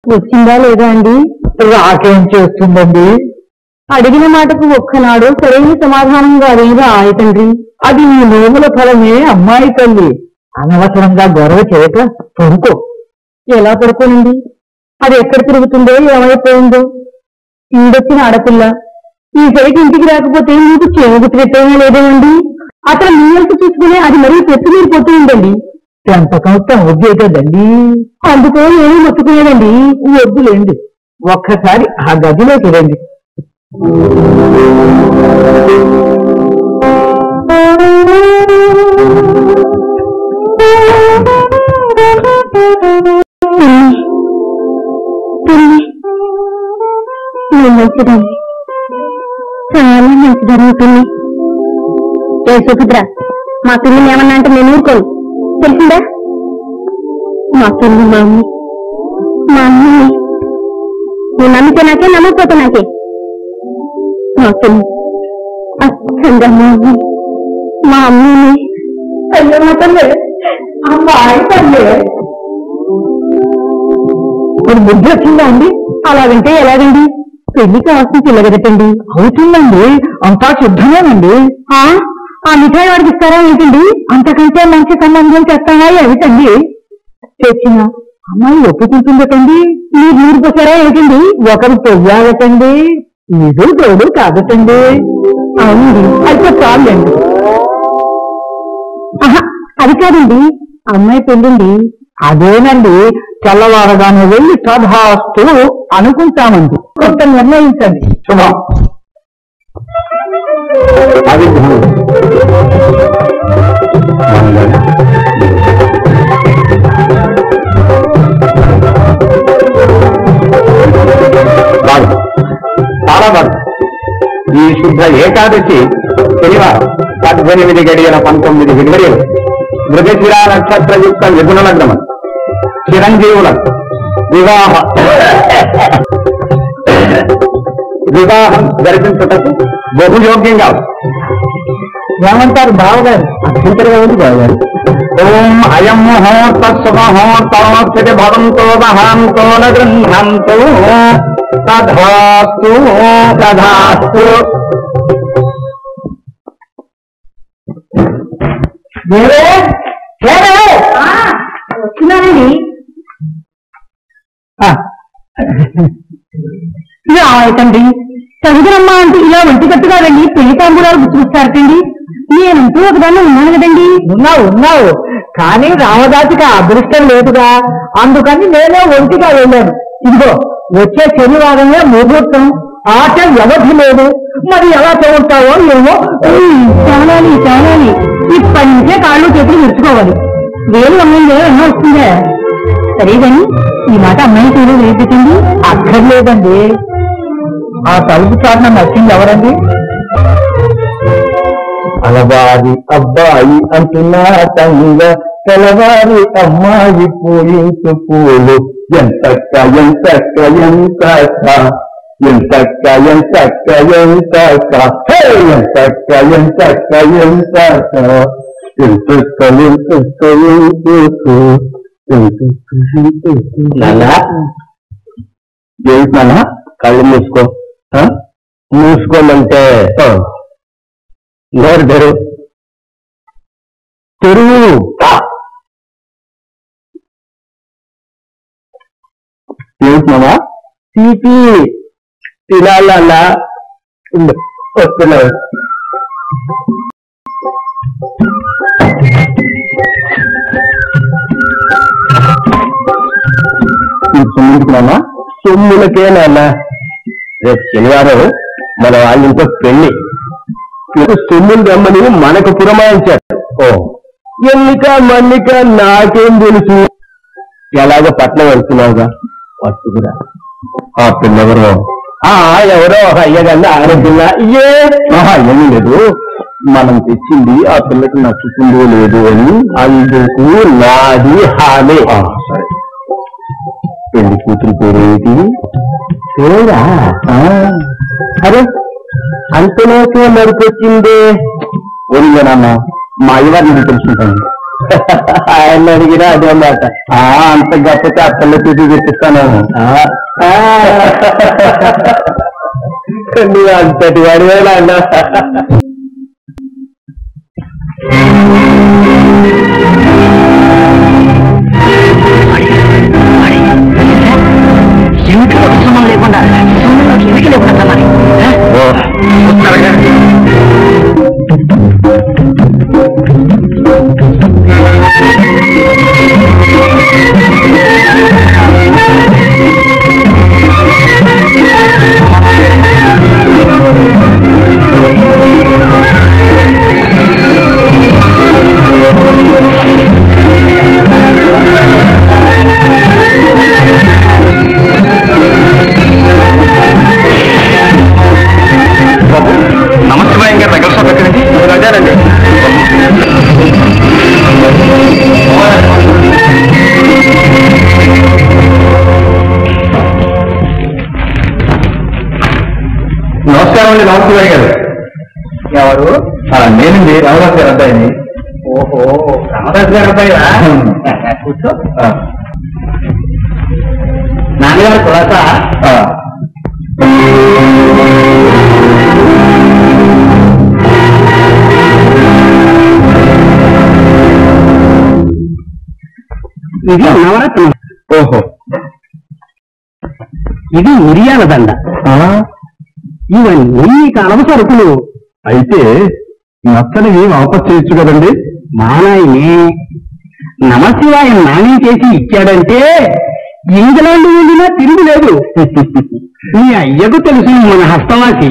వచ్చిందా లేదా అండి? రాకేం చేస్తుందండి? అడిగిన మాటకు ఒక్కనాడు సరైన సమాధానంగా అడిగిరా ఆయ తండ్రి. అది నీ నోముల ఫలమే అమ్మాయి తల్లి. అనవసరంగా గొడవ చేయక పడుకో. ఎలా పడుకోనండి? అది ఎక్కడ తిరుగుతుందో ఏమైపోయిందో. ఇండొచ్చిన ఆడపిల్ల ఈ సైట్ ఇంటికి రాకపోతే మీకు చేమగుట్టినట్టేమీ లేదేమండి? అతను మీ వంతు చూసుకునే అది మరీ పెట్టి మీరిపోతూ ఉందండి. పెంపకం వద్దేదండి. అందుకో ఏమీ మొత్తుకునేదండి. వద్దులేండి, ఒక్కసారి ఆ గదిలోకి రండి. మంచిదండి, చాలా మంచిదవుతుంది. ఏ సుభద్ర, మా పిల్లిని ఏమన్నా అంటే నేను ఊరుకోను, తెలిసిందా? మా పిల్లి మా అమ్మ, మా అమ్మని నువ్వు నమ్మితే నాకే, నమ్మకపోతే నాకే. మా పిల్లి అచ్చంగా మా అమ్మ, మా అమ్మని. అయ్యో మా తల్లి, అమ్మాయి తల్లి. ఇప్పుడు బుద్ధి వచ్చిందా అండి? అలాగంటే ఎలాగండి? పెళ్లి కావాల్సిన పిల్లగదటండి. అవుతుందండి, అంతా సిద్ధమేనండి. ఆ మిఠాయి వాడికి ఇస్తారా ఏంటండి? అంతకంటే మంచి సంబంధం చేస్తావా ఏమిటండి? తెచ్చిన అమ్మాయి ఒప్పుకుంటుందటండి. మీరు నూరు పోసారా ఏమిటండి? ఒకరు పొయ్యాలటండి, ఇది తోడు కాదటండి. అవునండి, అయితే చాలండి. అది కాదండి, అమ్మాయి పెళ్ళింది. అదేనండి, తెల్లవారగానే వెళ్ళి తథాస్తు అనుకుంటామండి. కొంత నిర్ణయించండి. శుభం. చాలా బాగు. ఈ శుద్ధ ఏకాదశి శనివారం 18:19 విడిగడియలు మృగశిర నక్షత్రయుక్త మిథున లగ్నం చిరంజీవుల వివాహం జరిపించుటకు బహుయోగ్యంగా ఏమంటారు బావగారు? అభ్యంతరంగా ఉంది బావగారు. ఓం అయం ముహూర్త శుభముహూర్తోస్థితి భవంతో మహాంతో గృహంతో తథాస్తు తథాస్తు. వచ్చినానండి. రావటండి, చదువురమ్మా అంటే ఇలా ఒంటికట్టుగా వెళ్ళి పెళ్లి తాంబూలాలు గుర్తుకొస్తారటండి. నేనంటూ ఒకదాన్ని ఉన్నాను కదండి. ఉన్నావు కానీ రామదాసికి అదృష్టం లేదుగా, అందుకని నేనే ఒంటిగా వెళ్ళాను. ఇదిగో వచ్చే శనివారమే ముహూర్తం, ఆట వ్యవధి లేదు. మరి ఎలా చదువుతావో ఏమో. చాలాలి ఇప్పటి నుంచే కాళ్ళు చేతులు విరుచుకోవాలి. వేలు అమ్మాయి ఎన్నో వస్తుందే. సరే కానీ ఈ మాట అమ్మాయి చూడ వేపెట్టండి. అక్కర్లేదండి. ఆ తలుపు చాటున నచ్చింది ఎవరండి? అలవారి అబ్బాయి అంటున్నా తంగ, తెలవారి అమ్మాయి పూయించు పూలు. ఎంతక్క ఎంతక్క ఎంతక్క ఎంతక్క ఎంతక్క ఎంతక్క ఎంతక్క ఎంతక్క ఎంతక్క ఎంతక్క ఎంతక్క ఏంటన్నా? కళ్ళు మూసుకో. మూసుకోమంటే నోరు తెరువు. ఏంటన్నా? తీపి తినాలన్నా వస్తున్నావు. సొమ్ముకున్నామా? సొమ్ములకే నాన్న. రేపు శనివారం మన వాళ్ళ ఇంట్లో పెళ్లి. సొమ్ములు రమ్మని మనకు పురమాయించారు. ఎన్నిక మన్నిక నాకేం తెలుసు. ఎలాగో పట్నం వెళ్తున్నావుగా, వస్తుకురా. ఆ పిల్లెవరో ఎవరో అయ్యగారిని ఆరోగ్యంగా ఏమీ లేదు. మనం తెచ్చింది ఆ పిల్లకి నచ్చుతుందో లేదు అని, అందుకు నాది హామీ. సరే, పెళ్లి కూతురు పేరేంటి? పేరా? అరే అంతలోకే మరికొచ్చిందే. ఓడిగా నాన్న, మా అయ్యవారిని తెలుసుకుంటాను. ఆయన అడిగినా అదే మాట. అంత గొప్పతే అత్తల్లో చూసి చెప్పిస్తాను. నువ్వు అంతటి వాడివేనా అన్న? ఏమిటో ఉత్సవం లేకుండా ఎన్నిక లేకుండా మరి నమస్తే గారు దగ్గర షాప్ ఎక్కడండి? అదేనండి. నమస్కారం అండి రామశివయ్య గారు. ఎవరు? నేనండి రామదాస్ గారు అబ్బాయిని. ఓహో రామదాస్ గారు అబ్బాయిరా? కూర్చో. నాన్నగారు కులాసా? ఇది నవరత్నం. ఓహో ఇది మిరియాల దండ. ఇవన్నీ కాలవ సరుకులు. అయితే నచ్చనివి వాపస్ చేయొచ్చు కదండి? మానాయని నమశివాయ నాణ్యం చేసి ఇచ్చాడంటే ఇంగ్లాండ్ వెళ్ళినా తిరుగులేదు. నీ అయ్యకు తెలుసు మన హస్తవాసి.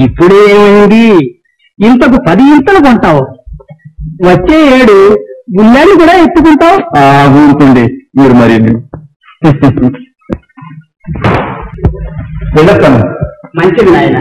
ఇప్పుడేమైంది? ఇంతకు 10 ఇంతలు కొంటావు. వచ్చే ఏడు గుళ్ళాన్ని కూడా ఎత్తుకుంటావు. ఊరుకోండి మీరు మరి. వెళ్ళొస్తాను. మంచిది నాయన.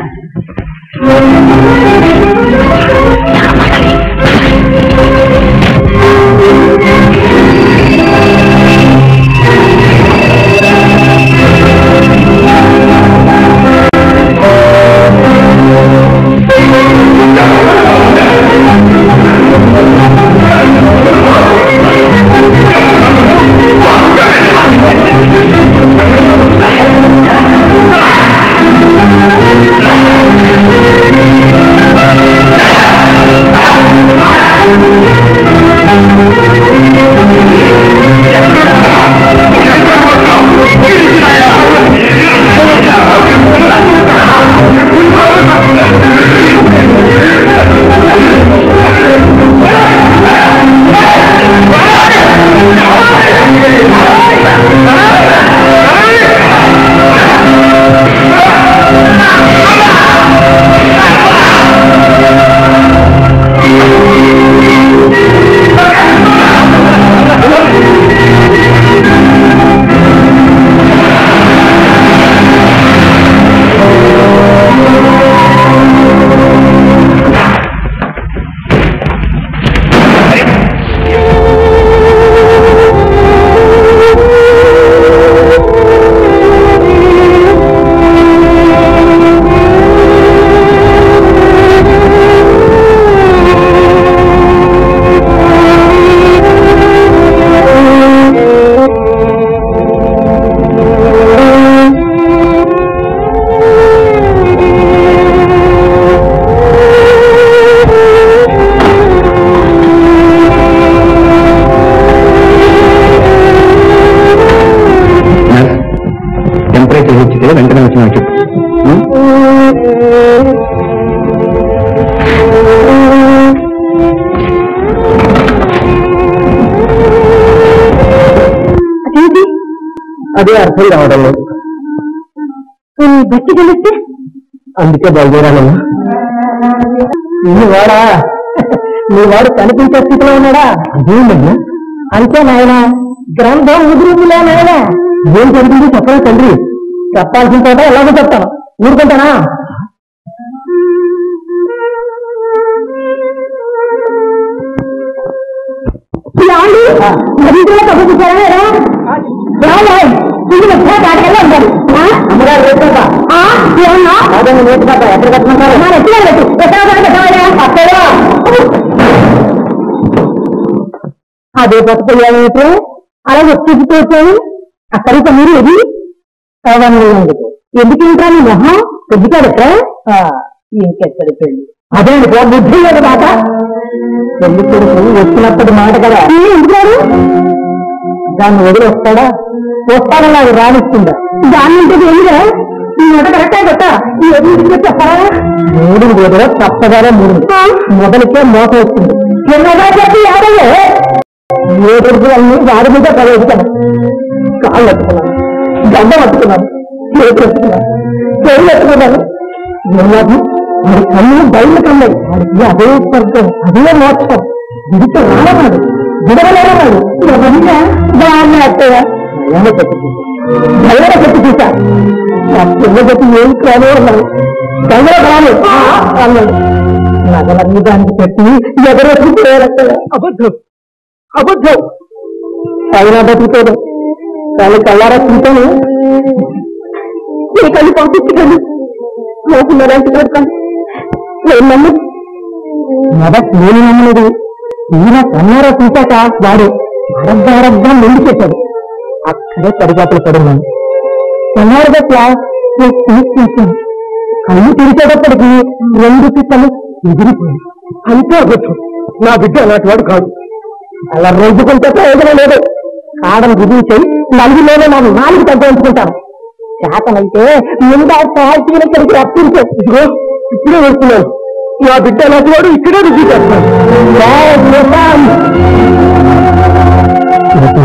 వెంటనే వచ్చిన చెప్పు. అదే అర్థం కావడం లేదు. బట్టి తెలిస్తే అందుకే బయలుదేరానమ్మా. నీ వాడు కనిపించే స్థితిలో ఉన్నాడా? అదేంటన్నా? అంతే నాయన, గ్రంథం ముదురులే నాయన. ఏం జరిగింది చెప్పరా తండ్రి? చెప్పాల్సిన చోట ఎలాగో చెప్తాను, ఊరుకుంటానా? అమ్మగారు ఎక్కడ కట్టుకుంటారు? అదే పట్టుకోయాలంటే అలా వచ్చేసిపోతాను అక్కడికి మీరు ఇది కావాలందుకు ఎందుకు ఇంకా నీ మొహం పెద్దకాడట ఇంకెక్కడి పెళ్లి అదే బుద్ధి లేదు మాట పెళ్లి కొడుకు వచ్చినప్పటి మాట కదా ఎందుకు దాన్ని వదిలి వస్తాడన్నాడు రానిస్తుందా దాన్ని ఉంటుంది ఎందుగా ఈ మొదట కరెక్టే కదా ఈ ఎదురు చెప్పరా మూడు వదిలే తప్పగానే మూడు మొదలకే మోసం వస్తుంది చిన్నగా చెప్పి ఆడలే ఏ దొరుకులన్నీ వాడి మీద ప్రవేశించాను కాళ్ళు ఎత్తుకున్నాను గడ్డ పట్టుకున్నాను చేతులు ఎత్తుకున్నాను చెవులు ఎత్తుకున్నాను మరి కళ్ళు బయలు కన్నాయి వాడికి అదే స్వర్గం అదే మోక్షం విడిచి రాలన్నాడు విడవలేరన్నాడు దాన్ని అత్తయ్య భయంగా చెప్పి చూసా నా చిన్న చెప్పి ఏం కాదు అన్నాడు భయంగా రాను అన్నాడు నగలన్నీ దానికి పెట్టి ఎవరెప్పుడు చేయాలత్తయ్య అబద్ధం అబద్ధం అయినా బతుకుతాడు వాళ్ళు కళ్ళారా చూశాను నీ కళ్ళు పంపించగలను లోకున్నారంటే నేను నమ్మదు మొదటి నేను నమ్మలేదు ఈయన కన్నారా చూశాక వాడు అరగ్గా ముందు చెప్పాడు అక్కడే పరిపాట్లు పడున్నాను కన్నారుగా క్లాస్ తీసుకుంటాను కళ్ళు తెరిచేటప్పటికి 2 పిక్కలు ఎగిరిపోయి అంతే అవ్వచ్చు నా బిడ్డ అలాంటి వాడు కాదు అలా రోజుకుంటే ప్రయోజనం లేదు కాడను రుజువు చేయి నలుగులోనే నాకు 4 తగ్గించుకుంటాను శాతమైతే ముందు సాహిత్యం ఇక్కడికి రప్పించే ఇప్పుడే వస్తున్నాను నా బిడ్డ అలాంటి వాడు ఇక్కడే రుజువు చేస్తాను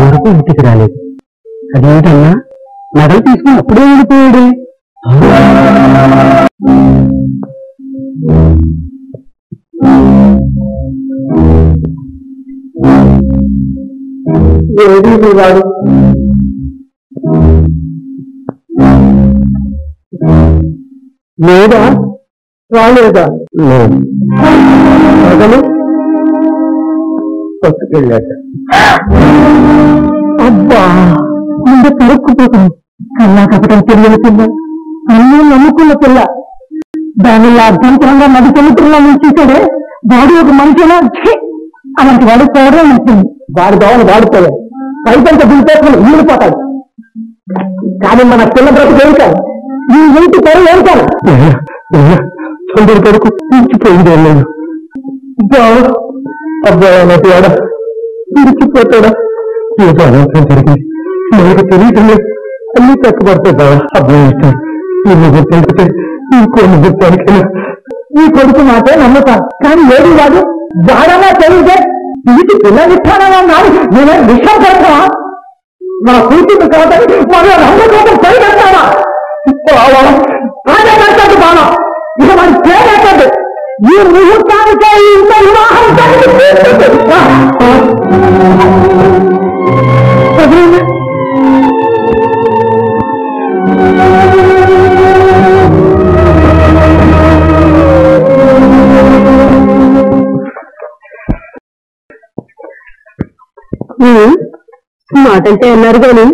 వరకు ఇంటికి రాలేదు అదేంటన్నా నగలు తీసుకుని అప్పుడే వెళ్ళిపోయాడు ఏది వాడు లేదా రాలేదా నగలు పట్టుకెళ్ళాక అబ్బా ముందు కరుక్కుపోతుంది కన్నా కపటం తెలియని పిల్ల అన్నీ నమ్ముకున్న పిల్ల దానిలో అర్థంతరంగా నది సముద్రంలో చూసాడే వాడు ఒక మనిషినా అలాంటి వాడు పోవడం ఉంటుంది వాడు బావని వాడుకోలేదు పైకంత దిగిపోతున్న ఊడిపోతాడు కానీ మన పిల్ల బ్రతుకు ఏమిటాను ఈ ఇంటి పేరు ఏమిటాను తొందర కొడుకు తీర్చిపోయింది నేను అబ్బాయి అన్నట్టు వాడా తీర్చిపోతాడా ఏదో అనవసరం జరిగింది నాకు తెలియటం అన్ని తక్కుపడితే బాగా అబ్బాయి ఇష్టం ఈ ముహూర్తంటే ఇంకో ముహూర్తానికైనా ఈ కొడుకు మాటే నమ్ముతాను కానీ ఏది వాడు వాడనా తెలియదే ఇది పిల్ల విధానంగా నాడు నేనే విషయం పెడతావా నా కూతురు కాదని మన రంగ కోసం పరిగెత్తావా అదే కట్టాడు బాగా ఇక మన పేరెట్టాడు ఈ ముహూర్తానికే ఇంత వివాహం మాటంటే అన్నారు కానీ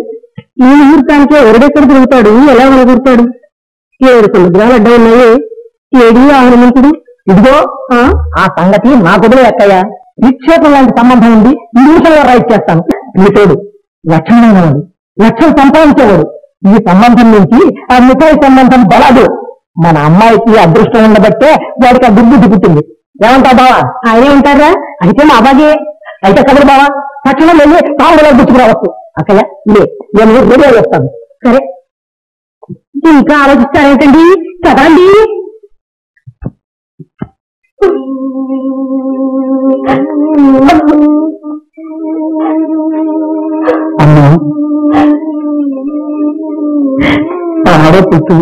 ఈ ముహూర్తానికి ఎవరిడెక్కడ తిరుగుతాడు ఎలా వనగురుతాడు 7 సముద్రాలు అడ్డ ఉన్నాయే ఏడి ఆహ్వానించుడు ఇదిగో ఆ సంగతి నా కొడుకు ఎక్కయ్యా నిక్షేపం లాంటి సంబంధం ఉంది ఈ నిమిషంలో రైట్ చేస్తాను మీతోడు లక్షణమైన వాడు లక్షలు సంపాదించేవాడు ఈ సంబంధం నుంచి ఆ మిఠాయి సంబంధం బలాదు మన అమ్మాయికి అదృష్టం ఉండబట్టే వాడికి ఆ దుర్బుద్ధి పుట్టింది ఏమంటా బావా ఆయనే ఉంటారా అయితే మా అబ్బాగే అయితే కబురు బావా తక్షణం వెళ్ళి తాములో గుర్తుకురావచ్చు అక్కయ్య ఇదే నేను రెడీ చేస్తాను సరే ఇంకా ఆలోచిస్తారేంటండి కదా అండి అమ్మా ఆడపుట్టు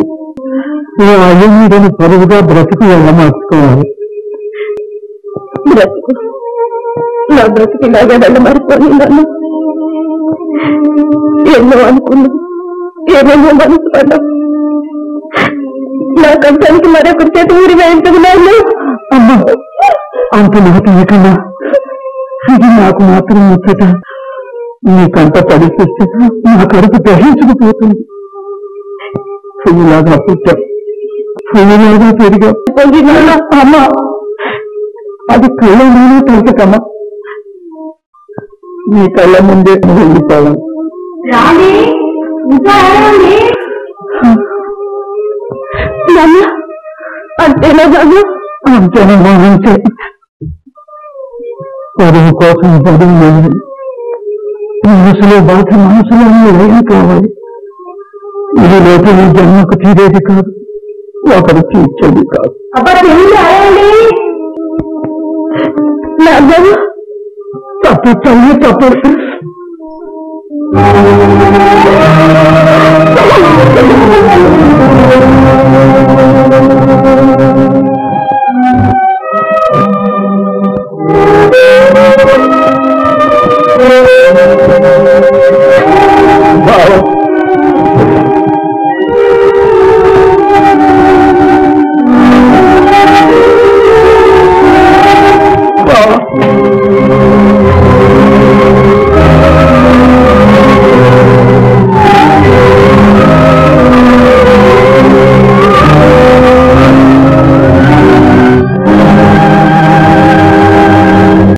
అయ్య మీదని పొరుగుగా బ్రతుకు వెళ్ళమర్చుకోవాలి బ్రతుకు నా బ్రతుకు ఇలాగే వెళ్ళమరుకొని నన్ను ఎన్నో అనుకున్నా ఏమేమో మనసు పడ్డా నా కంటానికి మరొకరి చేత ఊరి వేయించదు నన్ను అమ్మా అంత మాట ఇది నాకు మాత్రం ముచ్చట నీకంత పరిస్థితి నా కడుపు దహించుకుపోతుంది పువ్వులాగా పుట్టా పువ్వులాగా పెరిగా అమ్మా అది కళ్ళ తలకమ్మా నీ కళ్ళ ముందే వెళ్ళిపోవాలి. అంతేనా బాబు? అంతేనా బాగుంటే పొరుగు కోసం పొరుగు లేదు. మనసులో బాధ మనసులో ఏం కావాలి. ఇది లోపు ఈ జన్మకు తీరేది కాదు, ఒకరు తీర్చేది కాదు. తప్పు చల్లి తప్పు